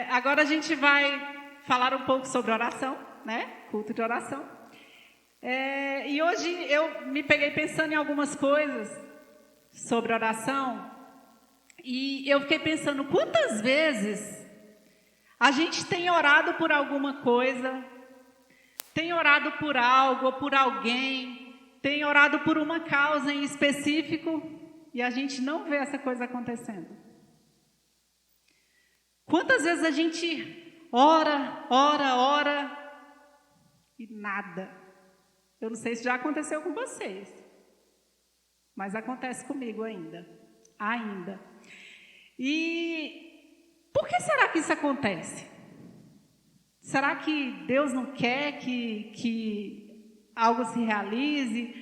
Agora a gente vai falar um pouco sobre oração, né? Culto de oração. E hoje eu me peguei pensando em algumas coisas sobre oração e eu fiquei pensando quantas vezes a gente tem orado por alguma coisa, tem orado por algo ou por alguém, tem orado por uma causa em específico e a gente não vê essa coisa acontecendo. Quantas vezes a gente ora e nada. Eu não sei se já aconteceu com vocês, mas acontece comigo ainda. E por que será que isso acontece? Será que Deus não quer que algo se realize?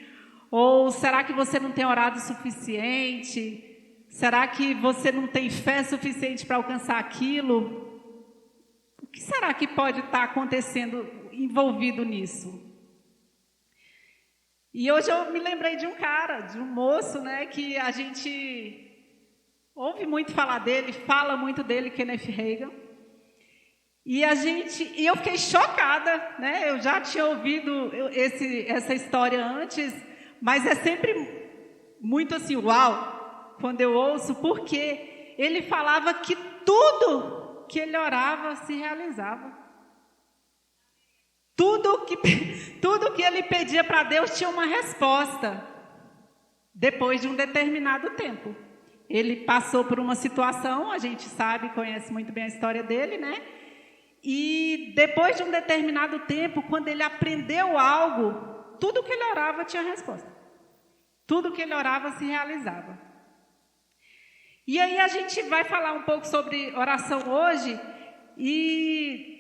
Ou será que você não tem orado o suficiente? Será que você não tem fé suficiente para alcançar aquilo? O que será que pode estar acontecendo envolvido nisso? E hoje eu me lembrei de um moço, né, que a gente ouve muito falar dele, fala muito dele, Kenneth Hagin. E eu fiquei chocada, né? Eu já tinha ouvido essa história antes, mas é sempre muito assim, uau, quando eu ouço, porque ele falava que tudo que ele orava se realizava. Tudo que ele pedia para Deus tinha uma resposta, depois de um determinado tempo. Ele passou por uma situação, a gente sabe, conhece muito bem a história dele, né? E depois de um determinado tempo, quando ele aprendeu algo, tudo que ele orava tinha resposta. Tudo que ele orava se realizava. E aí a gente vai falar um pouco sobre oração hoje e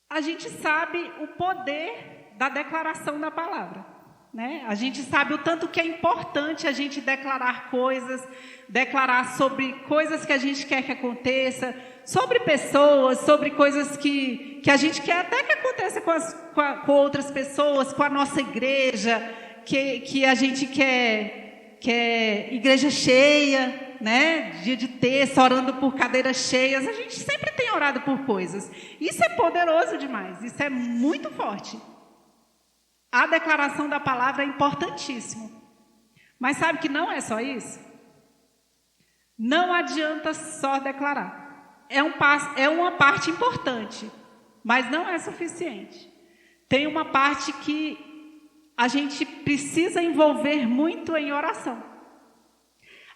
a gente sabe o poder da declaração da palavra, né? A gente sabe o tanto que é importante a gente declarar coisas, declarar sobre coisas que a gente quer que aconteça, sobre pessoas, sobre coisas que a gente quer até que aconteça com outras pessoas, com a nossa igreja, que a gente quer igreja cheia, né? Dia de terça, orando por cadeiras cheias. A gente sempre tem orado por coisas. Isso é poderoso demais, isso é muito forte. A declaração da palavra é importantíssimo. Mas sabe que não é só isso? Não adianta só declarar. É uma parte importante, mas não é suficiente. Tem uma parte que a gente precisa envolver muito em oração.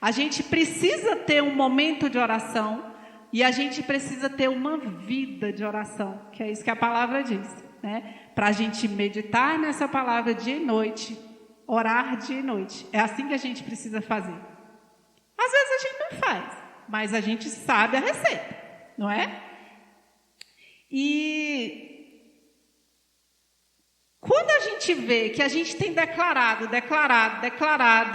A gente precisa ter um momento de oração e a gente precisa ter uma vida de oração, que é isso que a palavra diz, né? Para a gente meditar nessa palavra dia e noite, orar dia e noite. É assim que a gente precisa fazer. Às vezes a gente não faz, mas a gente sabe a receita, não é? E quando a gente vê que a gente tem declarado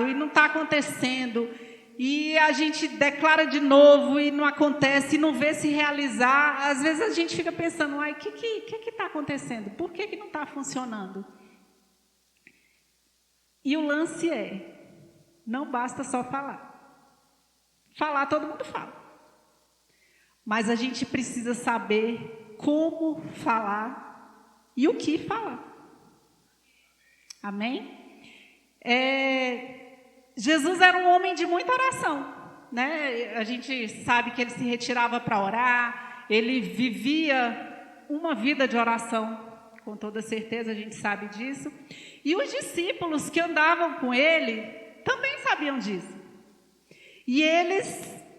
e não está acontecendo, e a gente declara de novo e não acontece, e não vê se realizar, às vezes a gente fica pensando, o que está acontecendo? Por que não está funcionando? E o lance não basta só falar. Falar todo mundo fala. Mas a gente precisa saber como falar e o que falar. Amém? Jesus era um homem de muita oração, né? A gente sabe que ele se retirava para orar, ele vivia uma vida de oração, com toda certeza a gente sabe disso. E os discípulos que andavam com ele também sabiam disso. E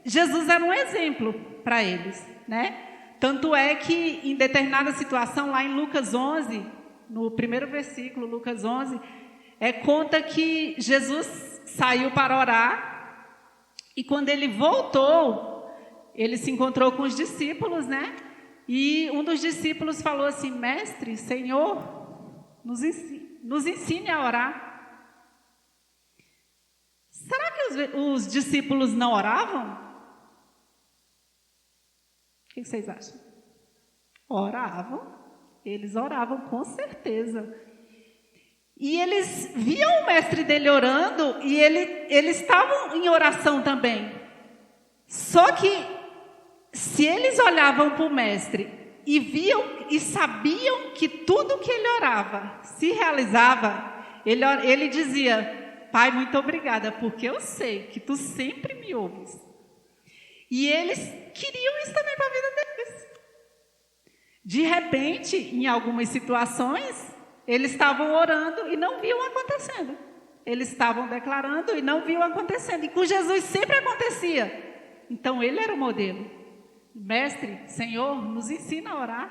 Jesus era um exemplo para eles, né? Tanto é que em determinada situação, lá em Lucas 11, no primeiro versículo, Lucas 11, conta que Jesus saiu para orar e quando ele voltou, ele se encontrou com os discípulos, né? E um dos discípulos falou assim, mestre, Senhor, nos ensine a orar. Será que os discípulos não oravam? O que vocês acham? Oravam, eles oravam com certeza. E eles viam o mestre dele orando e eles estavam em oração também. Só que se eles olhavam para o mestre e viam e sabiam que tudo que ele orava se realizava, ele dizia: Pai, muito obrigada, porque eu sei que tu sempre me ouves. E eles queriam isso também para a vida deles. De repente, em algumas situações, eles estavam orando e não viam acontecendo. Eles estavam declarando e não viam acontecendo. E com Jesus sempre acontecia. Então, ele era o modelo. Mestre, Senhor, nos ensina a orar.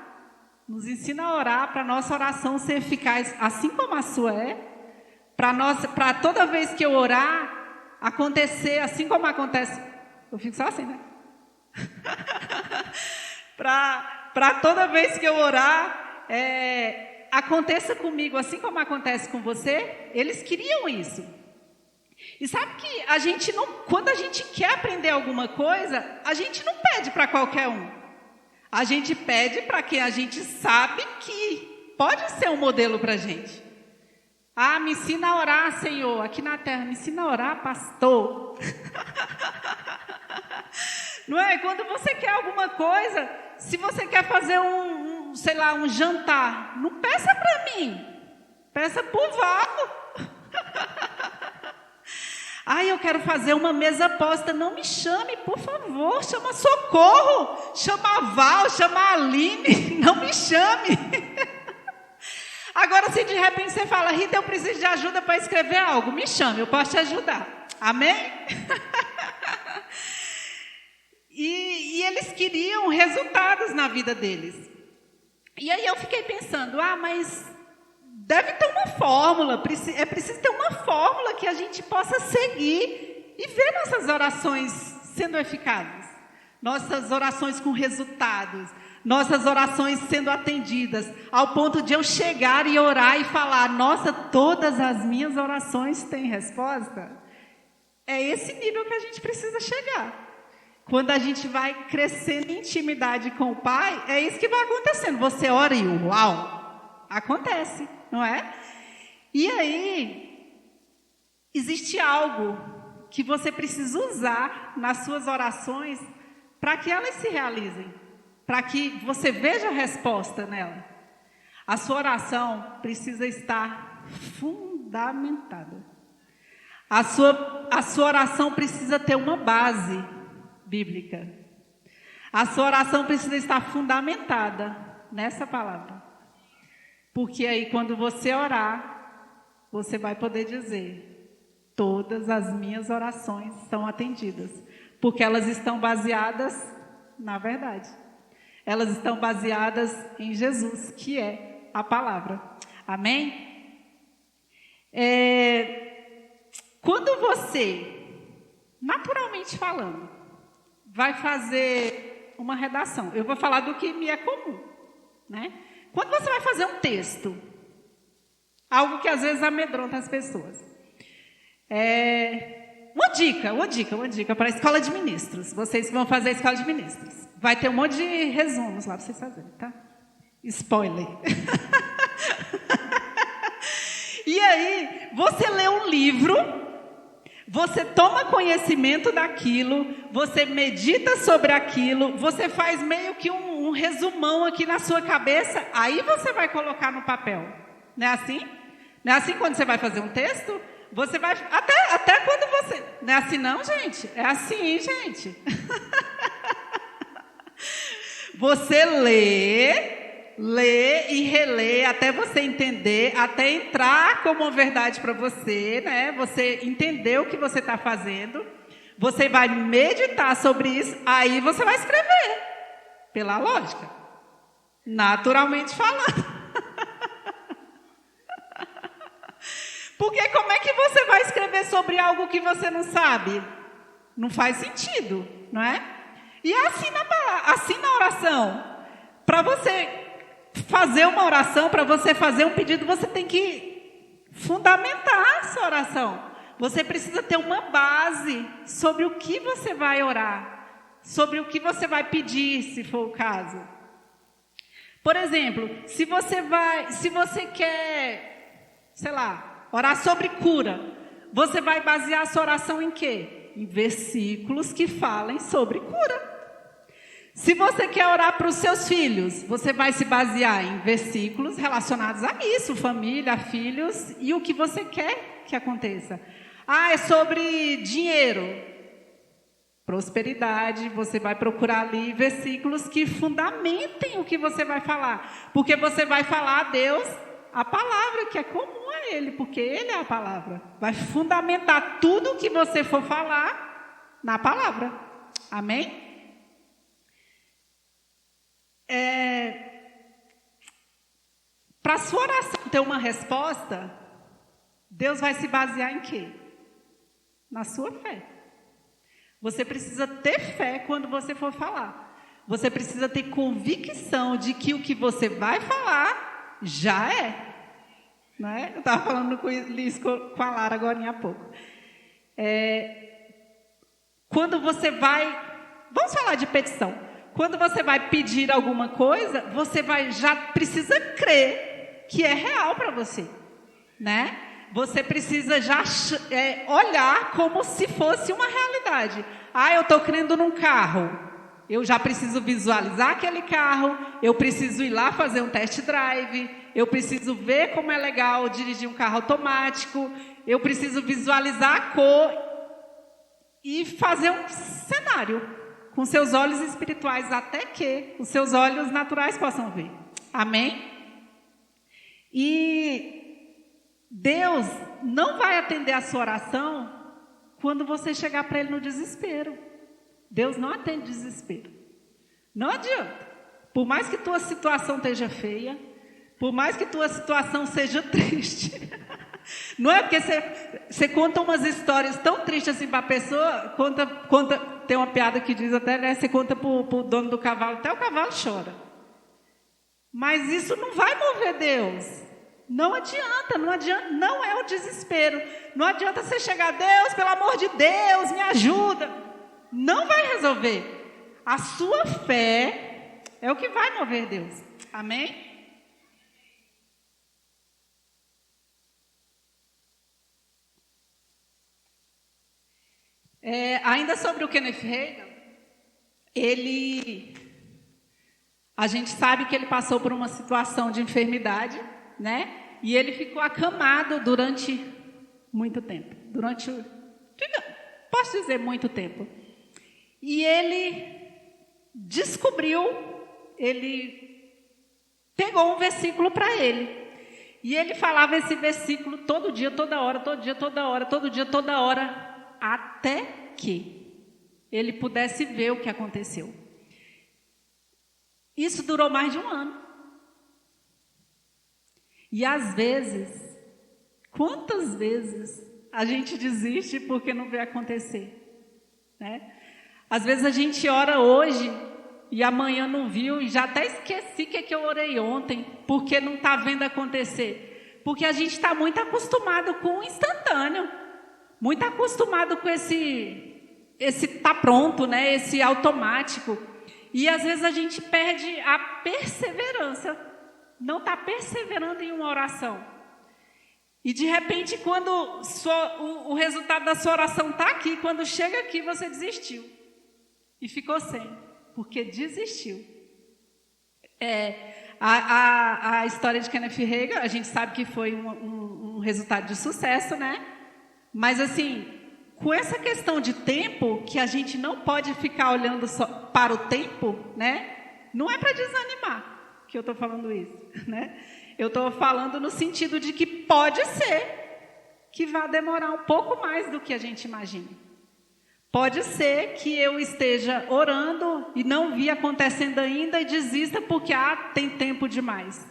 Nos ensina a orar para a nossa oração ser eficaz, assim como a sua é. Para toda vez que eu orar, acontecer assim como acontece. Eu fico só assim, né? Para toda vez que eu orar, aconteça comigo assim como acontece com você. Eles queriam isso. E sabe que a gente não, quando a gente quer aprender alguma coisa, a gente não pede para qualquer um. A gente pede para quem a gente sabe que pode ser um modelo para a gente. Ah, me ensina a orar, Senhor, aqui na terra. Me ensina a orar, pastor. Não é? Quando você quer alguma coisa, se você quer fazer sei lá, um jantar, não peça para mim, peça para o Val. Ai, eu quero fazer uma mesa posta, não me chame, por favor, chama Socorro, chama a Val, chama a Aline, não me chame. Agora, se de repente você fala: Rita, eu preciso de ajuda para escrever algo, me chame, eu posso te ajudar. Amém? E eles queriam resultados na vida deles. E aí eu fiquei pensando: mas deve ter uma fórmula, é preciso ter uma fórmula que a gente possa seguir e ver nossas orações sendo eficazes, nossas orações com resultados, nossas orações sendo atendidas, ao ponto de eu chegar e orar e falar: nossa, todas as minhas orações têm resposta. É esse nível que a gente precisa chegar. Quando a gente vai crescendo em intimidade com o Pai, é isso que vai acontecendo. Você ora e uau, acontece, não é? E aí, existe algo que você precisa usar nas suas orações para que elas se realizem, para que você veja a resposta nela. A sua oração precisa estar fundamentada. A sua oração precisa ter uma base bíblica. A sua oração precisa estar fundamentada nessa palavra. Porque aí, quando você orar, você vai poder dizer: todas as minhas orações são atendidas. Porque elas estão baseadas na verdade. Elas estão baseadas em Jesus, que é a palavra. Amém? Quando você, naturalmente falando, vai fazer uma redação, eu vou falar do que me é comum, né? Quando você vai fazer um texto, algo que às vezes amedronta as pessoas, uma dica para a escola de ministros. Vocês que vão fazer a escola de ministros, vai ter um monte de resumos lá para vocês fazerem, tá? Spoiler. E aí, você lê um livro, você toma conhecimento daquilo, você medita sobre aquilo, você faz meio que um resumão aqui na sua cabeça, aí você vai colocar no papel. Não é assim? Não é assim quando você vai fazer um texto? Você vai, até quando você... Não é assim não, gente? É assim, gente. Você lê e relê até você entender, até entrar como uma verdade para você, né? Você entender o que você está fazendo, você vai meditar sobre isso, aí você vai escrever, pela lógica, naturalmente falando. Porque como é que você vai escrever sobre algo que você não sabe? Não faz sentido, não é? E é assim na oração. Para você fazer uma oração, para você fazer um pedido, você tem que fundamentar a sua oração. Você precisa ter uma base sobre o que você vai orar, sobre o que você vai pedir, se for o caso. Por exemplo, se você quer, sei lá, orar sobre cura, você vai basear a sua oração em quê? Em versículos que falem sobre cura. Se você quer orar para os seus filhos, você vai se basear em versículos relacionados a isso, família, filhos, e o que você quer que aconteça. Ah, é sobre dinheiro, prosperidade, você vai procurar ali versículos que fundamentem o que você vai falar, porque você vai falar a Deus a palavra que é comum a Ele, porque Ele é a palavra. Vai fundamentar tudo o que você for falar na palavra. Amém? Para a sua oração ter uma resposta, Deus vai se basear em quê? Na sua fé. Você precisa ter fé quando você for falar. Você precisa ter convicção de que o que você vai falar já é. Não é? Eu estava falando com a Lara agora há pouco. Quando você vai... Vamos falar de petição. Quando você vai pedir alguma coisa, você já precisa crer que é real para você, né? Você precisa já olhar como se fosse uma realidade. Ah, eu estou crendo num carro. Eu já preciso visualizar aquele carro. Eu preciso ir lá fazer um test drive. Eu preciso ver como é legal dirigir um carro automático. Eu preciso visualizar a cor e fazer um cenário com seus olhos espirituais, até que os seus olhos naturais possam ver. Amém? E Deus não vai atender a sua oração quando você chegar para Ele no desespero. Deus não atende desespero. Não adianta. Por mais que tua situação esteja feia, por mais que tua situação seja triste, não é porque você conta umas histórias tão tristes assim para a pessoa, tem uma piada que diz até, né, você conta para o dono do cavalo, até o cavalo chora. Mas isso não vai mover Deus. Não adianta, não é o desespero. Não adianta você chegar, Deus, pelo amor de Deus, me ajuda. Não vai resolver. A sua fé é o que vai mover Deus. Amém? Ainda sobre o Kenneth Hagin, a gente sabe que ele passou por uma situação de enfermidade, né? E ele ficou acamado durante muito tempo. Posso dizer muito tempo. E ele ele pegou um versículo para ele. E ele falava esse versículo todo dia, toda hora, todo dia, toda hora, todo dia, toda hora, até que ele pudesse ver o que aconteceu. Isso durou mais de um ano. E às vezes, quantas vezes a gente desiste porque não vê acontecer, né? Às vezes a gente ora hoje e amanhã não viu e já até esqueci que eu orei ontem porque não está vendo acontecer. Porque a gente está muito acostumado com o instantâneo, muito acostumado com esse tá pronto, né? Esse automático. E às vezes a gente perde a perseverança, não está perseverando em uma oração. E de repente, quando o resultado da sua oração está aqui, quando chega aqui, você desistiu. E ficou sem, porque desistiu. A história de Kenneth Hagin, a gente sabe que foi um resultado de sucesso, né? Mas assim, com essa questão de tempo, que a gente não pode ficar olhando só para o tempo, né? Não é para desanimar que eu estou falando isso, né? Eu estou falando no sentido de que pode ser que vá demorar um pouco mais do que a gente imagina. Pode ser que eu esteja orando e não vi acontecendo ainda e desista porque tem tempo demais.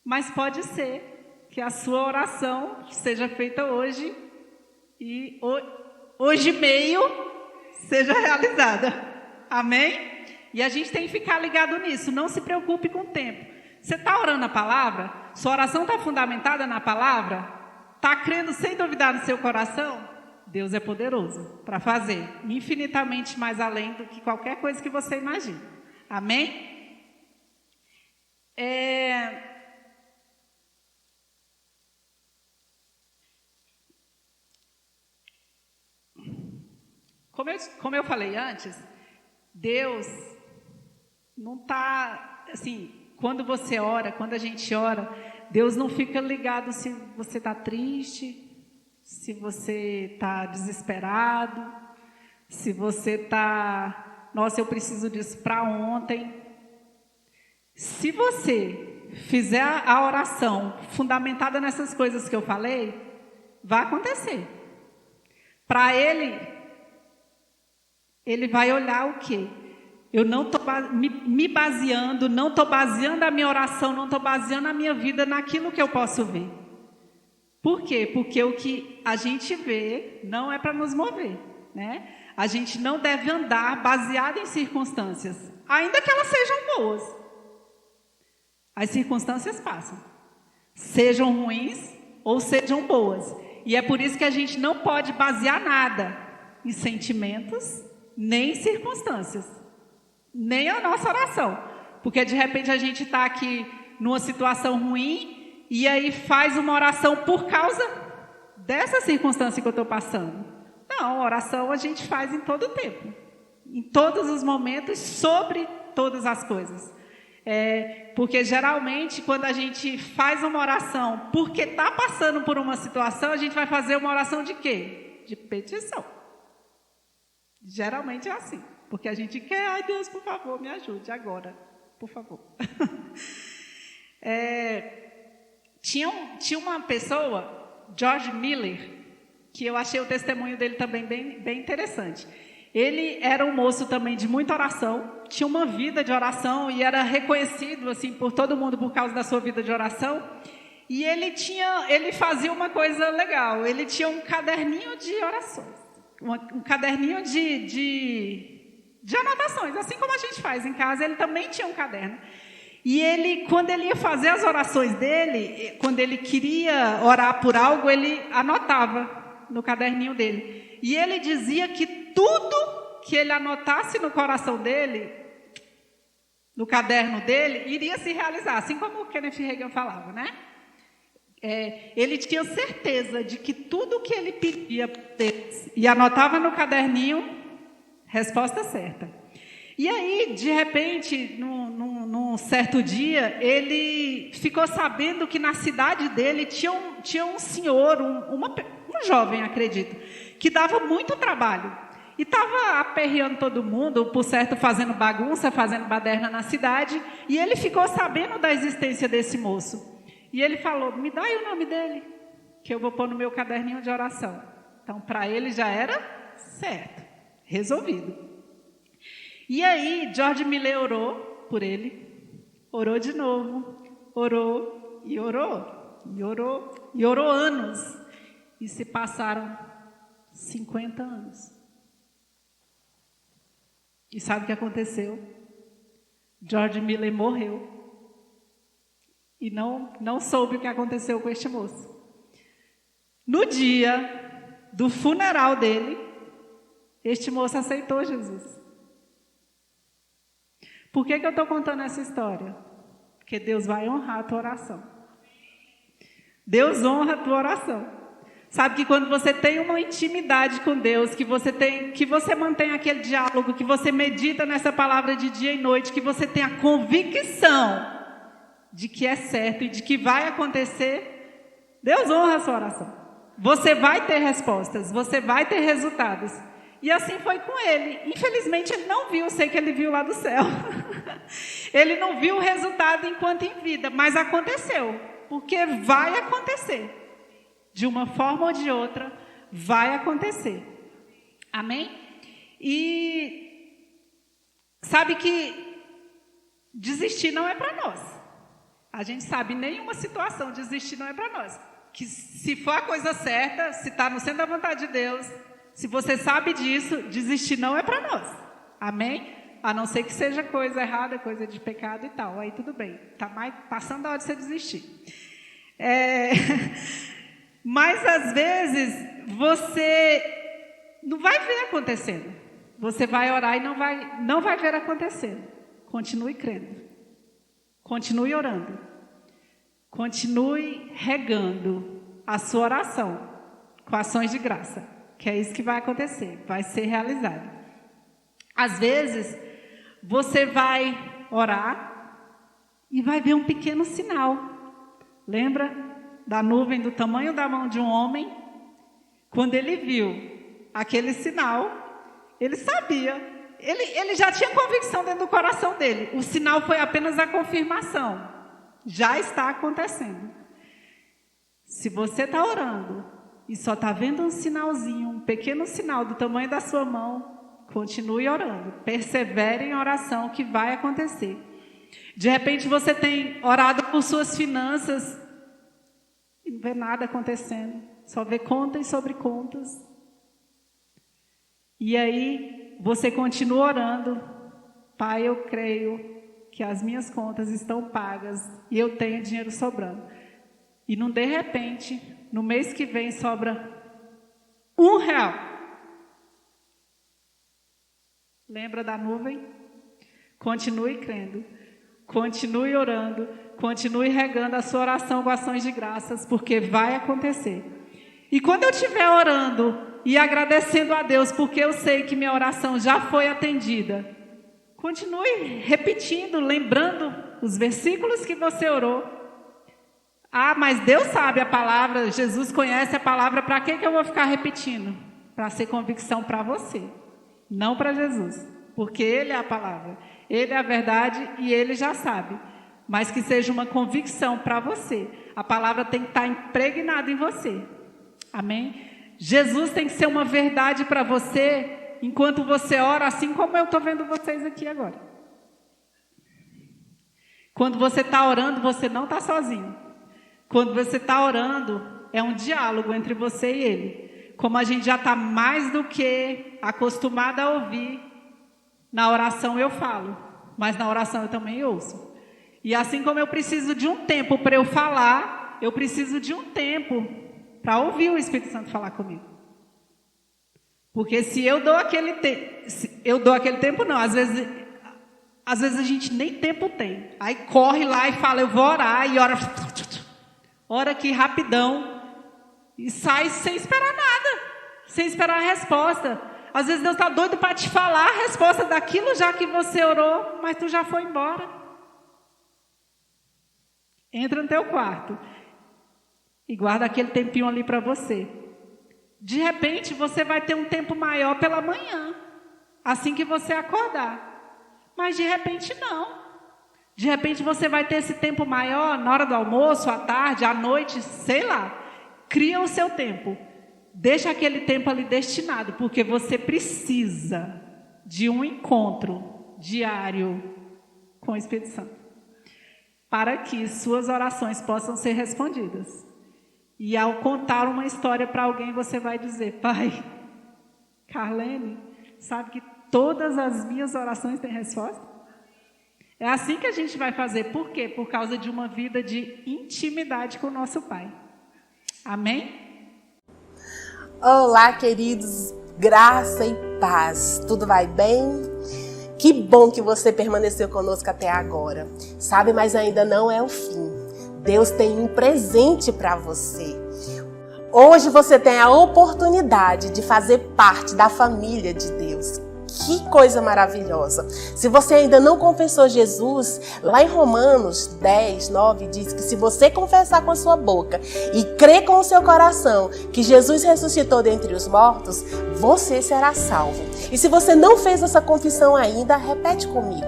Mas pode ser que a sua oração seja feita hoje e hoje meio seja realizada. Amém? E a gente tem que ficar ligado nisso. Não se preocupe com o tempo. Você está orando a palavra? Sua oração está fundamentada na palavra? Está crendo sem duvidar no seu coração? Deus é poderoso para fazer infinitamente mais além do que qualquer coisa que você imagine. Amém? Como eu falei antes, Deus não está, assim, quando você ora, quando a gente ora, Deus não fica ligado se você está triste, se você está desesperado, se você está, nossa, eu preciso disso para ontem. Se você fizer a oração fundamentada nessas coisas que eu falei, vai acontecer. Para ele vai olhar o quê? Eu não estou me baseando, não estou baseando a minha oração, não estou baseando a minha vida naquilo que eu posso ver. Por quê? Porque o que a gente vê não é para nos mover, né? A gente não deve andar baseado em circunstâncias, ainda que elas sejam boas. As circunstâncias passam, sejam ruins ou sejam boas. E é por isso que a gente não pode basear nada em sentimentos, nem em circunstâncias, nem a nossa oração. Porque de repente a gente está aqui numa situação ruim e aí faz uma oração por causa dessa circunstância que eu estou passando. Não, oração a gente faz em todo o tempo, em todos os momentos, sobre todas as coisas. Porque geralmente quando a gente faz uma oração porque está passando por uma situação, a gente vai fazer uma oração de quê? De petição. Geralmente é assim, porque a gente quer, ai Deus, por favor, me ajude agora, por favor. Tinha uma pessoa, George Miller, que eu achei o testemunho dele também bem interessante. Ele era um moço também de muita oração, tinha uma vida de oração e era reconhecido assim por todo mundo por causa da sua vida de oração. E ele fazia uma coisa legal, ele tinha um caderninho de orações, um caderninho de anotações, assim como a gente faz em casa, ele também tinha um caderno. E ele, quando ele ia fazer as orações dele, quando ele queria orar por algo, ele anotava no caderninho dele. E ele dizia que tudo que ele anotasse no coração dele, no caderno dele, iria se realizar, assim como o Kenneth Hagin falava, né? Ele tinha certeza de que tudo que ele pedia para Deus e anotava no caderninho, resposta certa. E aí, de repente, num certo dia, ele ficou sabendo que na cidade dele tinha um senhor, um jovem, acredito, que dava muito trabalho. E estava aperreando todo mundo, por certo, fazendo bagunça, fazendo baderna na cidade. E ele ficou sabendo da existência desse moço. E ele falou, me dá aí o nome dele, que eu vou pôr no meu caderninho de oração. Então, para ele já era certo, resolvido. E aí, George Miller orou por ele, orou de novo, orou e orou, e orou, e orou anos. E se passaram 50 anos. E sabe o que aconteceu? George Miller morreu. E não soube o que aconteceu com este moço. No dia do funeral dele, este moço aceitou Jesus. Por que eu estou contando essa história? Porque Deus vai honrar a tua oração. Deus honra a tua oração. Sabe que quando você tem uma intimidade com Deus, que você mantém aquele diálogo, que você medita nessa palavra de dia e noite, que você tem a convicção de que é certo e de que vai acontecer, Deus honra a sua oração. Você vai ter respostas, você vai ter resultados. E assim foi com ele. Infelizmente ele não viu, sei que ele viu lá do céu. Ele não viu o resultado enquanto em vida, mas aconteceu, porque vai acontecer. De uma forma ou de outra, vai acontecer. Amém? E sabe que desistir não é para nós. A gente sabe, nenhuma situação desistir não é para nós. Que se for a coisa certa, se está no centro da vontade de Deus, se você sabe disso, desistir não é para nós. Amém? A não ser que seja coisa errada, coisa de pecado e tal. Aí tudo bem. Está passando a hora de você desistir. Mas às vezes você não vai ver acontecendo. Você vai orar e não vai ver acontecendo. Continue crendo. Continue orando. Continue regando a sua oração com ações de graça. Que é isso que vai acontecer. Vai ser realizado. Às vezes você vai orar e vai ver um pequeno sinal. Lembra da nuvem do tamanho da mão de um homem? Quando ele viu aquele sinal, ele sabia. Ele já tinha convicção dentro do coração dele. O sinal foi apenas a confirmação. Já está acontecendo. Se você está orando e só está vendo um sinalzinho, um pequeno sinal do tamanho da sua mão, continue orando. Persevere em oração que vai acontecer. De repente você tem orado por suas finanças e não vê nada acontecendo. Só vê contas sobre contas. E aí você continua orando. Pai, eu creio que as minhas contas estão pagas e eu tenho dinheiro sobrando. E não, de repente, no mês que vem sobra R$1. Lembra da nuvem? Continue crendo, continue orando, continue regando a sua oração com ações de graças, porque vai acontecer. E quando eu estiver orando e agradecendo a Deus, porque eu sei que minha oração já foi atendida, continue repetindo, lembrando os versículos que você orou. Ah, mas Deus sabe a palavra, Jesus conhece a palavra, para que eu vou ficar repetindo? Para ser convicção para você, não para Jesus, porque Ele é a palavra, Ele é a verdade e Ele já sabe, mas que seja uma convicção para você. A palavra tem que estar impregnada em você, amém? Jesus tem que ser uma verdade para você, enquanto você ora, assim como eu estou vendo vocês aqui agora. Quando você está orando, você não está sozinho. Quando você está orando, é um diálogo entre você e Ele. Como a gente já está mais do que acostumado a ouvir, na oração eu falo, mas na oração eu também ouço. E assim como eu preciso de um tempo para eu falar, eu preciso de um tempo para ouvir o Espírito Santo falar comigo. Porque se eu dou aquele tempo, não, às vezes a gente nem tempo tem. Aí corre lá e fala, eu vou orar, e ora aqui rapidão, e sai sem esperar nada, sem esperar a resposta. Às vezes Deus está doido para te falar a resposta daquilo já que você orou, mas tu já foi embora. Entra no teu quarto e guarda aquele tempinho ali para você. De repente você vai ter um tempo maior pela manhã, assim que você acordar. Mas de repente não. De repente você vai ter esse tempo maior na hora do almoço, à tarde, à noite, sei lá. Cria o seu tempo. Deixa aquele tempo ali destinado, porque você precisa de um encontro diário com o Espírito Santo, para que suas orações possam ser respondidas. E ao contar uma história para alguém, você vai dizer, pai, Carlene, sabe que todas as minhas orações têm resposta? É assim que a gente vai fazer. Por quê? Por causa de uma vida de intimidade com o nosso Pai. Amém? Olá, queridos. Graça e paz. Tudo vai bem? Que bom que você permaneceu conosco até agora. Sabe, mas ainda não é o fim. Deus tem um presente para você. Hoje você tem a oportunidade de fazer parte da família de Deus. Que coisa maravilhosa! Se você ainda não confessou Jesus, lá em Romanos 10, 9, diz que se você confessar com a sua boca e crer com o seu coração que Jesus ressuscitou dentre os mortos, você será salvo. E se você não fez essa confissão ainda, repete comigo.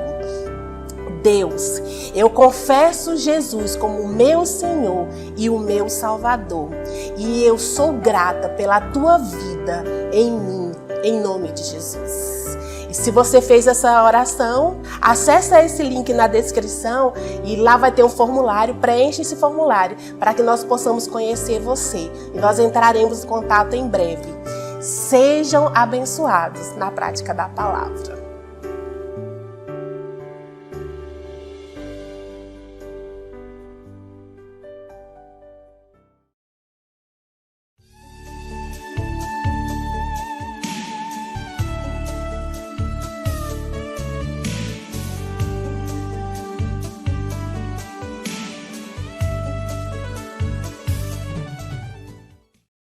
Deus, eu confesso Jesus como o meu Senhor e o meu Salvador. E eu sou grata pela tua vida em mim, em nome de Jesus. Se você fez essa oração, acesse esse link na descrição e lá vai ter um formulário, preencha esse formulário para que nós possamos conhecer você. E nós entraremos em contato em breve. Sejam abençoados na prática da palavra.